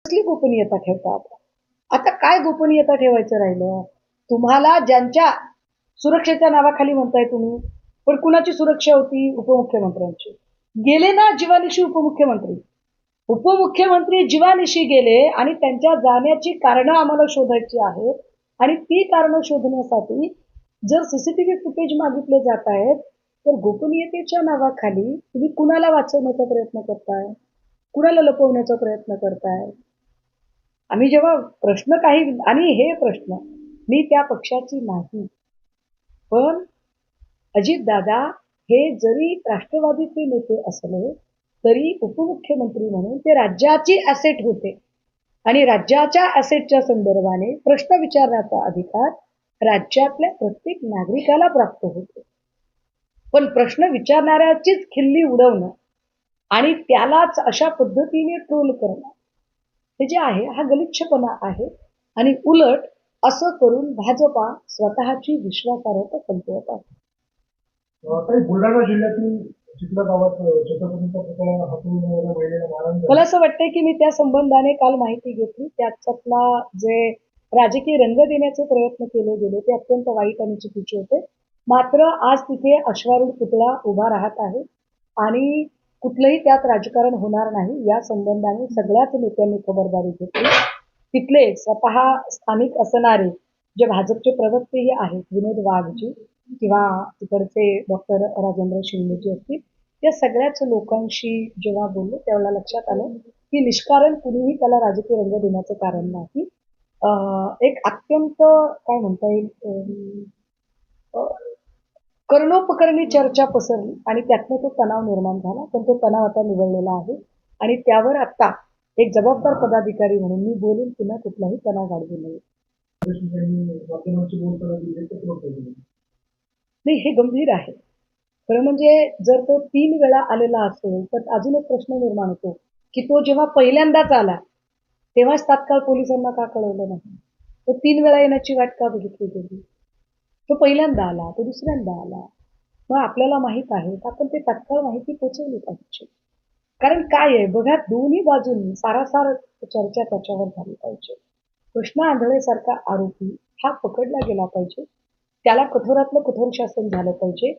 कसली गोपनीयता ठेवतात? आता काय गोपनीयता ठेवायचं राहिलं? तुम्हाला ज्यांच्या सुरक्षेच्या नावाखाली म्हणताय तुम्ही, पण कुणाची सुरक्षा होती? उपमुख्यमंत्र्यांची. गेले ना जीवानिशी उपमुख्यमंत्री. उपमुख्यमंत्री जीवानिशी गेले आणि त्यांच्या जाण्याची कारणं आम्हाला शोधायची आहेत आणि ती कारणं शोधण्यासाठी जर सीसीटीव्ही फुटेज मागितले जात आहेत, तर गोपनीयतेच्या नावाखाली तुम्ही कुणाला वाचवण्याचा प्रयत्न करताय? कुणाला लपवण्याचा प्रयत्न करताय? आम्ही जेव्हा प्रश्न काही आणि हे प्रश्न मी त्या पक्षाची नाही. पण अजितदादा हे जरी राष्ट्रवादीचे नेते असले, तरी उपमुख्यमंत्री म्हणून ते राज्याची ॲसेट होते. आणि राज्याच्या ॲसेटच्या संदर्भाने प्रश्न विचारण्याचा अधिकार राज्यातल्या प्रत्येक नागरिकाला प्राप्त होतो. पण प्रश्न विचारणाऱ्याचीच खिल्ली उडवणं आणि त्यालाच अशा पद्धतीने ट्रोल करणं हे जे आहे हा गलिच्छपणा आहे आणि उलट असं करून भाजपा स्वतःची विश्वासार्हता संपवत आहे. काही बुलढाणा जिल्ह्यातील चिखला गावात छत्रपतींचा पुतळा हटवून महिलेला मारहाण झाली. मला असं वाटतंय की मी त्या संबंधाने काल माहिती घेतली. त्याच्यातला जे राजकीय रंग देण्याचे प्रयत्न केले गेले ते अत्यंत वाईट आणि चुकीचे होते. मात्र आज तिथे अश्वारूढ पुतळा उभा राहत आहे आणि कुठलंही त्यात राजकारण होणार नाही या संबंधाने सगळ्याच नेत्यांनी खबरदारी घेतली. तिथले स्वतः स्थानिक असणारे जे भाजपचे प्रवक्तेही आहेत विनोद वाघजी किंवा तिकडचे डॉक्टर राजेंद्र शिंदेजी असतील या सगळ्याच लोकांशी जेव्हा बोललो तेव्हा लक्षात आलं की निष्कारण कुणीही त्याला राजकीय रंग देण्याचं कारण नाही. एक अत्यंत काय म्हणता येईल कर्णोपकरणी चर्चा पसरली आणि त्यातनं तो तणाव निर्माण झाला. पण तो तणाव आता निवळलेला आहे आणि त्यावर आता एक जबाबदार पदाधिकारी म्हणून मी बोलून पुन्हा कुठलाही तणाव वाढवू नये. नाही हे गंभीर आहे. खरं म्हणजे जर तो 3 वेळा आलेला असेल तर अजून एक प्रश्न निर्माण होतो की तो जेव्हा पहिल्यांदाच आला तेव्हाच तात्काळ पोलिसांना का कळवलं नाही? तो 3 वेळा येण्याची वाट का बघितली गेली? तो पहिल्यांदा आला, तो दुसऱ्यांदा आला. मग आपल्याला माहित आहे आपण ते तात्काळ माहिती पोहोचवली पाहिजे. कारण काय आहे बघा दोन्ही बाजूंनी सारासार चर्चा त्याच्यावर झाली पाहिजे. कृष्णा आंधळेसारखा आरोपी हा पकडला गेला पाहिजे. त्याला कठोरातलं कठोर शासन झालं पाहिजे.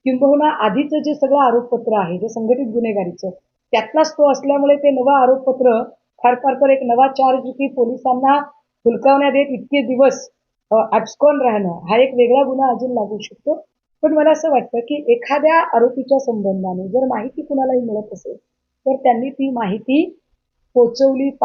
किंबहुना आधीचं जे सगळं आरोपपत्र आहे जे संघटित गुन्हेगारीचं त्यातलाच तो असल्यामुळे ते नवं आरोपपत्र फार फार तर एक नवा चार्ज की पोलिसांना हुलकावण्यात येत इतके दिवस अटकून राहणं हा एक वेगळा गुन्हा अजून लागू शकतो. पण मला असं वाटतं की एखाद्या आरोपीच्या संबंधाने जर माहिती कुणालाही मिळत असेल तर त्यांनी ती माहिती पोहोचवली पाहिजे.